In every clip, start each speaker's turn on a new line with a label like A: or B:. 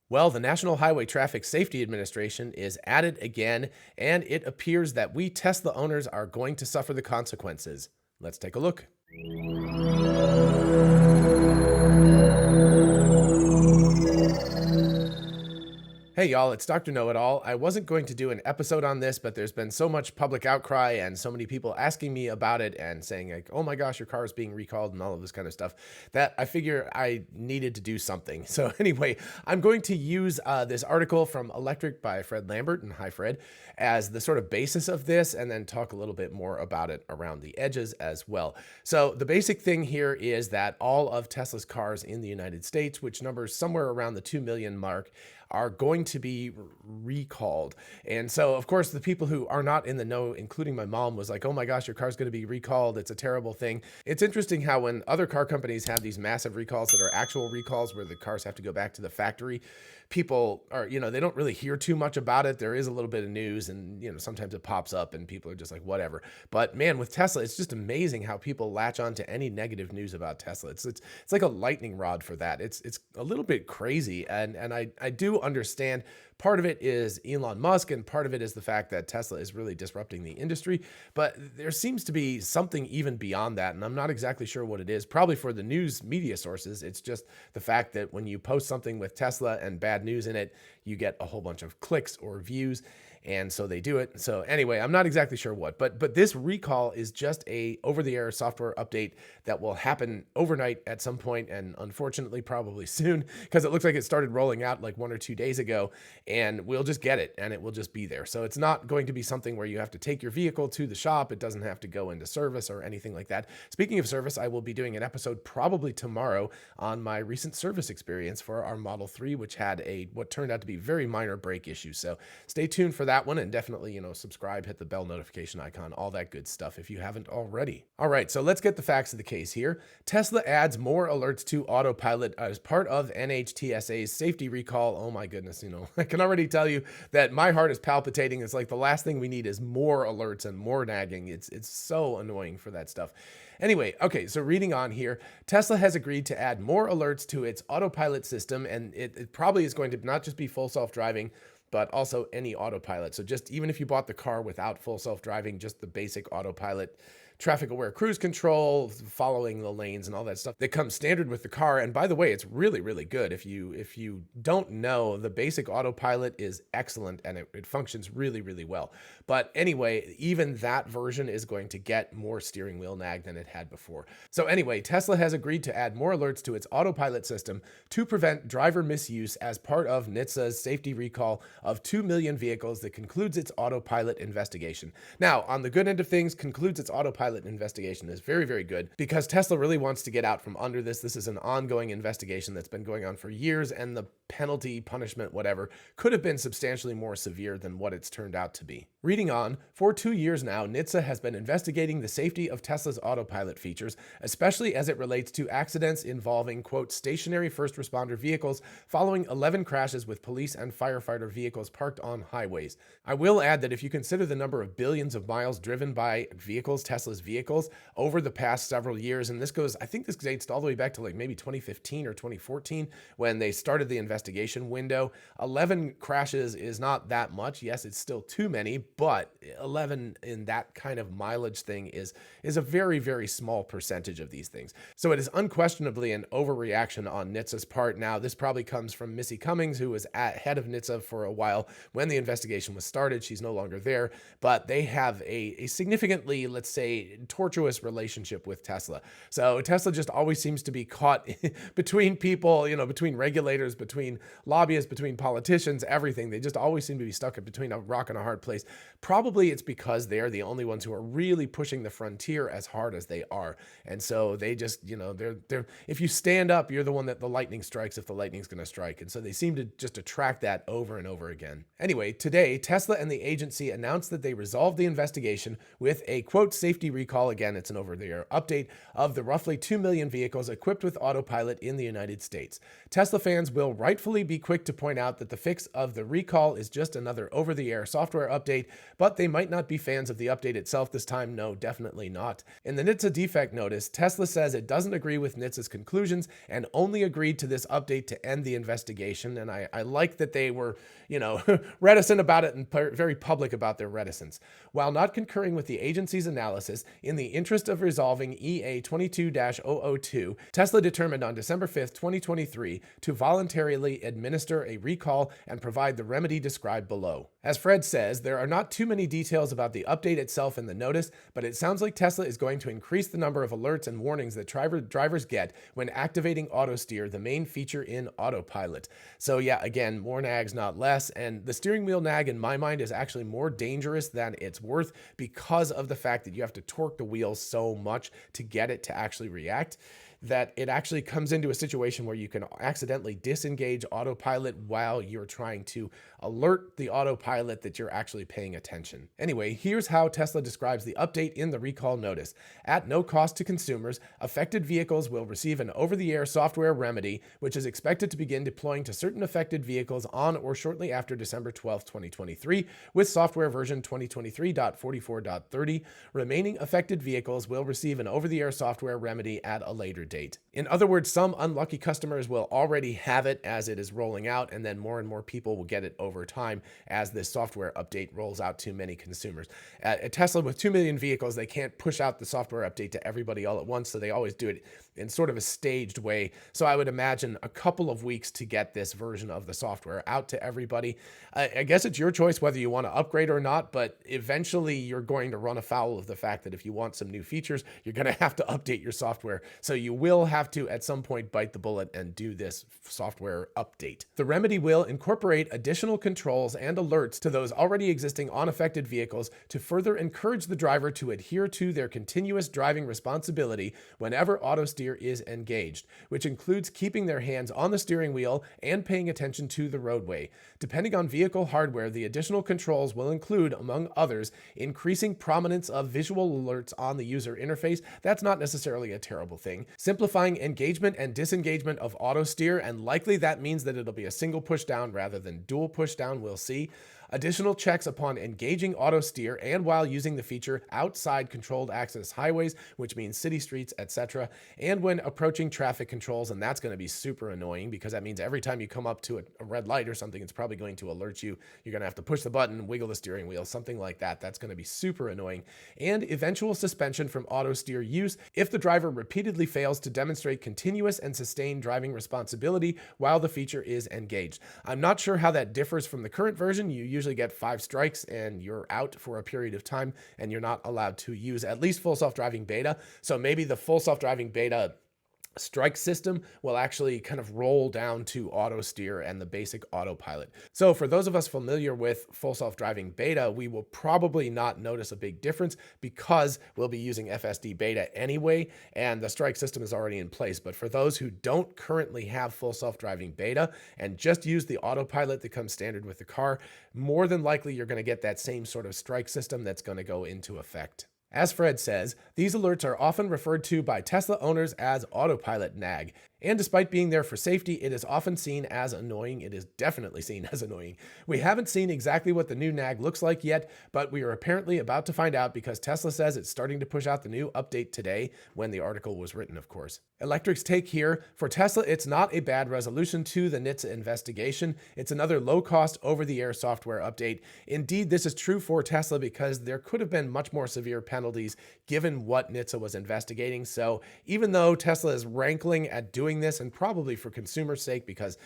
A: Well, the National Highway Traffic Safety Administration is at it again, and it appears that we Tesla owners are going to suffer the consequences. Let's take a look. Hey y'all, it's Dr. Know-It-All. I wasn't going to do an episode on this, but there's been so much public outcry and so many people asking me about it and saying like, oh my gosh, your car is being recalled and all of this kind of stuff that I figure I needed to do something. So anyway, I'm going to use this article from Electric by Fred Lambert, and hi Fred, as the sort of basis of this, and then talk a little bit more about it around the edges as well. So the basic thing here is that all of Tesla's cars in the United States, which numbers somewhere around the 2 million mark, are going to be recalled. And so, of course, the people who are not in the know, including my mom, was like, oh my gosh, your car's going to be recalled. It's a terrible thing. It's interesting how when other car companies have these massive recalls that are actual recalls where the cars have to go back to the factory, people are, they don't really hear too much about it. There is a little bit of news and, sometimes it pops up and people are just like, whatever. But man, with Tesla, it's just amazing how people latch on to any negative news about Tesla. It's like a lightning rod for that. It's a little bit crazy. And I do understand part of it is Elon Musk and part of it is the fact that Tesla is really disrupting the industry. But there seems to be something even beyond that. And I'm not exactly sure what it is. Probably for the news media sources, it's just the fact that when you post something with Tesla and bad news in it, you get a whole bunch of clicks or views. And so they do it. So anyway, I'm not exactly sure what, but this recall is just a over-the-air software update that will happen overnight at some point, and unfortunately probably soon, because it looks like it started rolling out like 1 or 2 days ago, and we'll just get it and it will just be there. So it's not going to be something where you have to take your vehicle to the shop. It doesn't have to go into service or anything like that. Speaking of service, I will be doing an episode probably tomorrow on my recent service experience for our Model 3, which had what turned out to be very minor brake issues. So stay tuned for that one, and definitely, subscribe, hit the bell notification icon, all that good stuff if you haven't already. All right, so let's get the facts of the case here. Tesla adds more alerts to Autopilot as part of NHTSA's safety recall. Oh my goodness, I can already tell you that my heart is palpitating. It's like the last thing we need is more alerts and more nagging. It's so annoying for that stuff. Anyway, okay, so reading on here, Tesla has agreed to add more alerts to its Autopilot system, and it probably is going to not just be full self-driving, but also any autopilot. So just even if you bought the car without full self-driving, just the basic autopilot, traffic aware cruise control, following the lanes and all that stuff that comes standard with the car. And by the way, it's really, really good. If you don't know, the basic autopilot is excellent and it functions really, really well. But anyway, even that version is going to get more steering wheel nag than it had before. So anyway, Tesla has agreed to add more alerts to its autopilot system to prevent driver misuse as part of NHTSA's safety recall of 2 million vehicles that concludes its autopilot investigation. Now, on the good end of things, concludes its autopilot investigation is very, very good because Tesla really wants to get out from under this. This is an ongoing investigation that's been going on for years, and the penalty, punishment, whatever, could have been substantially more severe than what it's turned out to be. Reading on, for 2 years now, NHTSA has been investigating the safety of Tesla's autopilot features, especially as it relates to accidents involving, quote, stationary first responder vehicles following 11 crashes with police and firefighter vehicles parked on highways. I will add that if you consider the number of billions of miles driven by vehicles, Tesla's vehicles, over the past several years, and I think this dates all the way back to like maybe 2015 or 2014 when they started the investigation window. 11 crashes is not that much. Yes, it's still too many, but 11 in that kind of mileage thing is a very, very small percentage of these things. So it is unquestionably an overreaction on NHTSA's part. Now, this probably comes from Missy Cummings, who was head of NHTSA for a while when the investigation was started. She's no longer there, but they have a significantly, let's say, tortuous relationship with Tesla. So Tesla just always seems to be caught between people, between regulators, between lobbyists, between politicians, everything. They just always seem to be stuck between a rock and a hard place. Probably it's because they're the only ones who are really pushing the frontier as hard as they are. And so they just, they're if you stand up, you're the one that the lightning strikes if the lightning's going to strike. And so they seem to just attract that over and over again. Anyway, today, Tesla and the agency announced that they resolved the investigation with a, quote, safety recall. Again, it's an over-the-air update of the roughly 2 million vehicles equipped with Autopilot in the United States. Tesla fans will rightfully be quick to point out that the fix of the recall is just another over-the-air software update, but they might not be fans of the update itself this time. No, definitely not. In the NHTSA defect notice, Tesla says it doesn't agree with NHTSA's conclusions and only agreed to this update to end the investigation. And I like that they were, reticent about it and very public about their reticence. While not concurring with the agency's analysis, in the interest of resolving EA 22-002, Tesla determined on December 5th, 2023, to voluntarily administer a recall and provide the remedy described below. As Fred says, there are not too many details about the update itself in the notice, but it sounds like Tesla is going to increase the number of alerts and warnings that drivers get when activating auto steer, the main feature in Autopilot. So yeah, again, more nags, not less. And the steering wheel nag, in my mind, is actually more dangerous than it's worth because of the fact that you have to torque the wheel so much to get it to actually react, that it actually comes into a situation where you can accidentally disengage Autopilot while you're trying to alert the Autopilot that you're actually paying attention. Anyway, here's how Tesla describes the update in the recall notice. At no cost to consumers, affected vehicles will receive an over-the-air software remedy, which is expected to begin deploying to certain affected vehicles on or shortly after December 12, 2023, with software version 2023.44.30. Remaining affected vehicles will receive an over-the-air software remedy at a later date. In other words, some unlucky customers will already have it as it is rolling out, and then more and more people will get it over time as this software update rolls out to many consumers. At Tesla, with 2 million vehicles, they can't push out the software update to everybody all at once, so they always do it in sort of a staged way. So I would imagine a couple of weeks to get this version of the software out to everybody. I guess it's your choice whether you want to upgrade or not, but eventually you're going to run afoul of the fact that if you want some new features, you're going to have to update your software. So you will have to, at some point, bite the bullet and do this software update. The remedy will incorporate additional controls and alerts to those already existing unaffected vehicles to further encourage the driver to adhere to their continuous driving responsibility whenever auto steer is engaged, which includes keeping their hands on the steering wheel and paying attention to the roadway. Depending on vehicle hardware, the additional controls will include, among others, increasing prominence of visual alerts on the user interface. That's not necessarily a terrible thing. Simplifying engagement and disengagement of auto steer, and likely that means that it'll be a single push down rather than dual push down, we'll see. Additional checks upon engaging auto steer and while using the feature outside controlled access highways, which means city streets, etc., and when approaching traffic controls, and that's going to be super annoying because that means every time you come up to a red light or something, it's probably going to alert you. You're going to have to push the button, wiggle the steering wheel, something like that. That's going to be super annoying. And eventual suspension from auto steer use if the driver repeatedly fails to demonstrate continuous and sustained driving responsibility while the feature is engaged. I'm not sure how that differs from the current version. You usually get 5 strikes and you're out for a period of time and you're not allowed to use at least full self-driving beta. So maybe the full self-driving beta strike system will actually kind of roll down to auto steer and the basic Autopilot. So for those of us familiar with full self-driving beta, we will probably not notice a big difference because we'll be using FSD beta anyway, and the strike system is already in place. But for those who don't currently have full self-driving beta and just use the Autopilot that comes standard with the car, more than likely you're going to get that same sort of strike system that's going to go into effect. As Fred says, these alerts are often referred to by Tesla owners as Autopilot nag. And despite being there for safety, it is often seen as annoying. It is definitely seen as annoying. We haven't seen exactly what the new nag looks like yet, but we are apparently about to find out because Tesla says it's starting to push out the new update today, when the article was written, of course. Electric's take here: for Tesla, it's not a bad resolution to the NHTSA investigation. It's another low-cost, over-the-air software update. Indeed, this is true for Tesla because there could have been much more severe penalties given what NHTSA was investigating. So even though Tesla is rankling at doing this, and probably for consumers' sake, because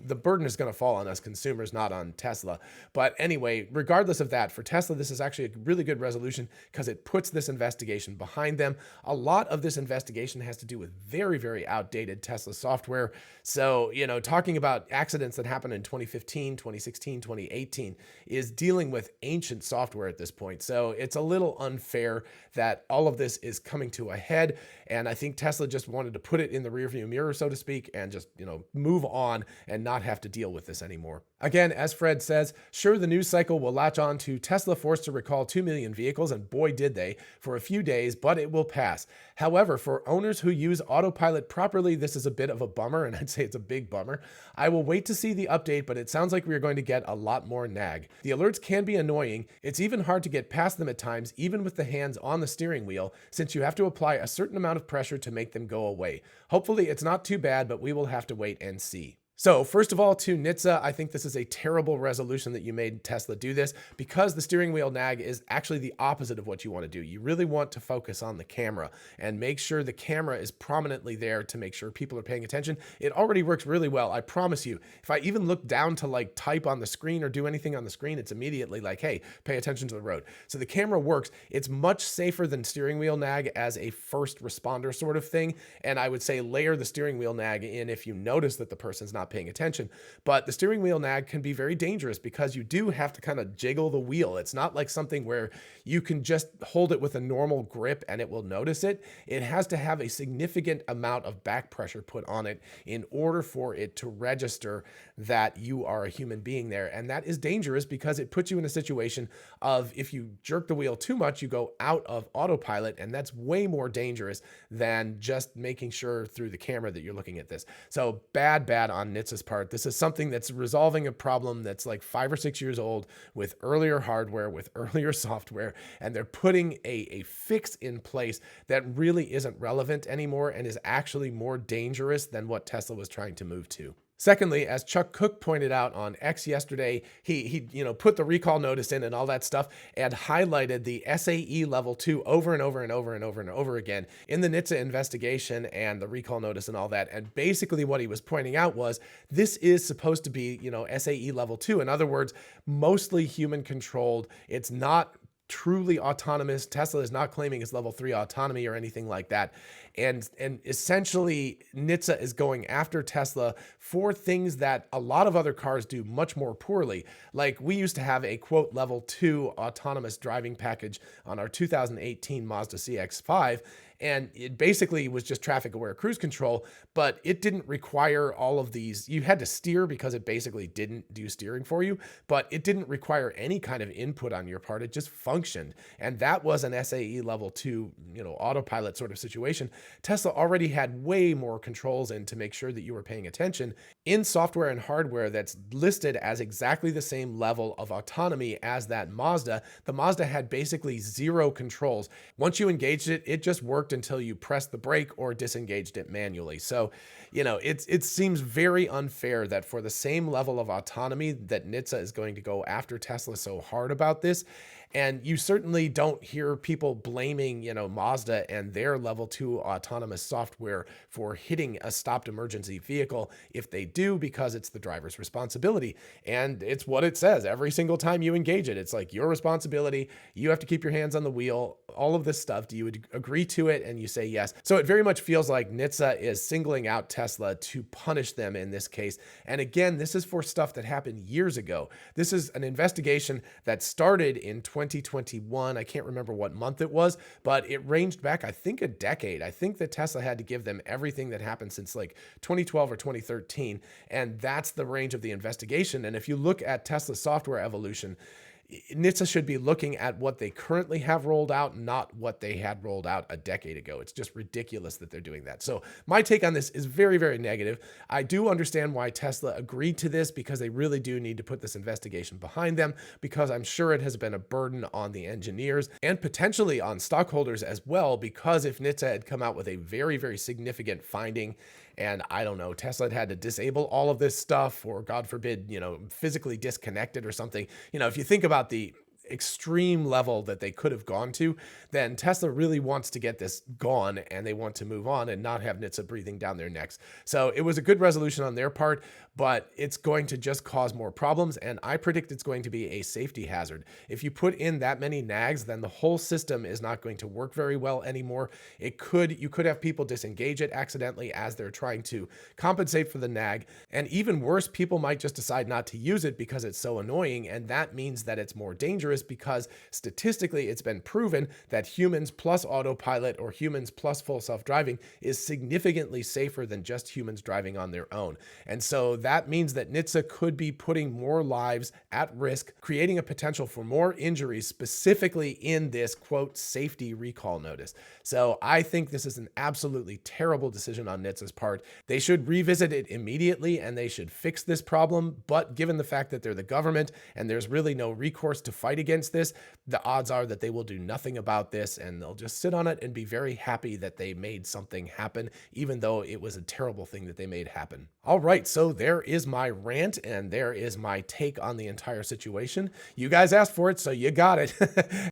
A: the burden is going to fall on us consumers, not on Tesla. But anyway, regardless of that, for Tesla, this is actually a really good resolution because it puts this investigation behind them. A lot of this investigation has to do with very, very outdated Tesla software. So, talking about accidents that happened in 2015, 2016, 2018 is dealing with ancient software at this point. So it's a little unfair that all of this is coming to a head. And I think Tesla just wanted to put it in the rearview mirror mirror, so to speak, and just, move on and not have to deal with this anymore. Again, as Fred says, sure, the news cycle will latch on to Tesla forced to recall 2 million vehicles, and boy did they, for a few days, but it will pass. However, for owners who use Autopilot properly, this is a bit of a bummer, and I'd say it's a big bummer. I will wait to see the update, but it sounds like we are going to get a lot more nag. The alerts can be annoying. It's even hard to get past them at times, even with the hands on the steering wheel, since you have to apply a certain amount of pressure to make them go away. Hopefully it's not too bad, but we will have to wait and see. So first of all, to NHTSA, I think this is a terrible resolution that you made Tesla do this, because the steering wheel nag is actually the opposite of what you want to do. You really want to focus on the camera and make sure the camera is prominently there to make sure people are paying attention. It already works really well. I promise you, if I even look down to like type on the screen or do anything on the screen, it's immediately like, hey, pay attention to the road. So the camera works. It's much safer than steering wheel nag as a first responder sort of thing. And I would say layer the steering wheel nag in if you notice that the person's not paying attention. But the steering wheel nag can be very dangerous because you do have to kind of jiggle the wheel. It's not like something where you can just hold it with a normal grip and it will notice it. It has to have a significant amount of back pressure put on it in order for it to register that you are a human being there. And that is dangerous because it puts you in a situation of, if you jerk the wheel too much, you go out of autopilot, and that's way more dangerous than just making sure through the camera that you're looking at this. So bad on NHTSA's part. This is something that's resolving a problem that's like 5 or 6 years old with earlier hardware, with earlier software, and they're putting a fix in place that really isn't relevant anymore and is actually more dangerous than what Tesla was trying to move to. Secondly, as Chuck Cook pointed out on X yesterday, he put the recall notice in and all that stuff and highlighted the SAE level 2 over and over again in the NHTSA investigation and the recall notice and all that. And basically what he was pointing out was this is supposed to be, SAE level 2. In other words, mostly human controlled. It's not truly autonomous. Tesla is not claiming it's level 3 autonomy or anything like that. And essentially NHTSA is going after Tesla for things that a lot of other cars do much more poorly. Like, we used to have a quote level 2 autonomous driving package on our 2018 Mazda CX-5. And it basically was just traffic aware cruise control, but it didn't require all of these. You had to steer because it basically didn't do steering for you, but it didn't require any kind of input on your part. It just functioned. And that was an SAE level 2, autopilot sort of situation. Tesla already had way more controls in to make sure that you were paying attention in software and hardware that's listed as exactly the same level of autonomy as that Mazda. The Mazda had basically 0 controls. Once you engaged it, it just worked until you pressed the brake or disengaged it manually. So, it seems very unfair that for the same level of autonomy that NHTSA is going to go after Tesla so hard about this. And you certainly don't hear people blaming, Mazda and their level 2 autonomous software for hitting a stopped emergency vehicle. If they do, because it's the driver's responsibility. And it's what it says every single time you engage it. It's like your responsibility. You have to keep your hands on the wheel, all of this stuff. Do you agree to it? And you say yes. So it very much feels like NHTSA is singling out Tesla to punish them in this case. And again, this is for stuff that happened years ago. This is an investigation that started in 2021. I can't remember what month it was, but it ranged back, I think, a decade. I think that Tesla had to give them everything that happened since like 2012 or 2013. And that's the range of the investigation. And if you look at Tesla's software evolution, NHTSA should be looking at what they currently have rolled out, not what they had rolled out a decade ago. It's just ridiculous that they're doing that. So my take on this is very, very negative. I do understand why Tesla agreed to this, because they really do need to put this investigation behind them, because I'm sure it has been a burden on the engineers and potentially on stockholders as well, because if NHTSA had come out with a very, very significant finding and I don't know, Tesla had to disable all of this stuff, or God forbid, physically disconnect it or something. If you think about the extreme level that they could have gone to, then Tesla really wants to get this gone and they want to move on and not have NHTSA breathing down their necks. So it was a good resolution on their part, but it's going to just cause more problems. And I predict it's going to be a safety hazard. If you put in that many nags, then the whole system is not going to work very well anymore. You could have people disengage it accidentally as they're trying to compensate for the nag. And even worse, people might just decide not to use it because it's so annoying. And that means that it's more dangerous just because statistically it's been proven that humans plus autopilot or humans plus full self-driving is significantly safer than just humans driving on their own. And so that means that NHTSA could be putting more lives at risk, creating a potential for more injuries, specifically in this quote safety recall notice. So I think this is an absolutely terrible decision on NHTSA's part. They should revisit it immediately and they should fix this problem. But given the fact that they're the government and there's really no recourse to fight against this, the odds are that they will do nothing about this and they'll just sit on it and be very happy that they made something happen, even though it was a terrible thing that they made happen. All right, so there is my rant and there is my take on the entire situation. You guys asked for it, so you got it.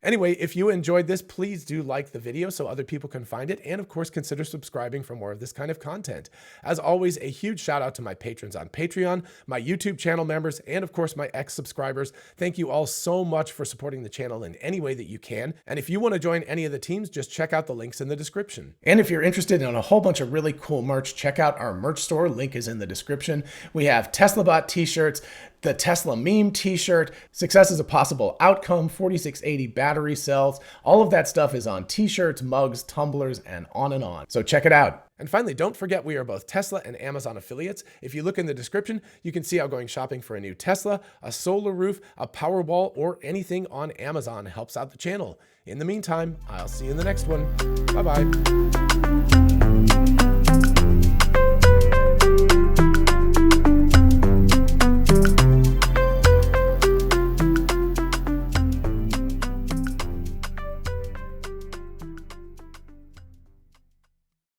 A: Anyway, if you enjoyed this, please do like the video so other people can find it. And of course, consider subscribing for more of this kind of content. As always, a huge shout out to my patrons on Patreon, my YouTube channel members, and of course, my ex-subscribers. Thank you all so much for supporting the channel in any way that you can. And if you want to join any of the teams, just check out the links in the description. And if you're interested in a whole bunch of really cool merch, check out our merch store. Link is in the description. We have TeslaBot t-shirts, the Tesla meme t-shirt, success is a possible outcome, 4680 battery cells. All of that stuff is on t-shirts, mugs, tumblers, and on and on. So check it out. And finally, don't forget we are both Tesla and Amazon affiliates. If you look in the description, you can see how going shopping for a new Tesla, a solar roof, a Powerball, or anything on Amazon helps out the channel. In the meantime, I'll see you in the next one. Bye-bye.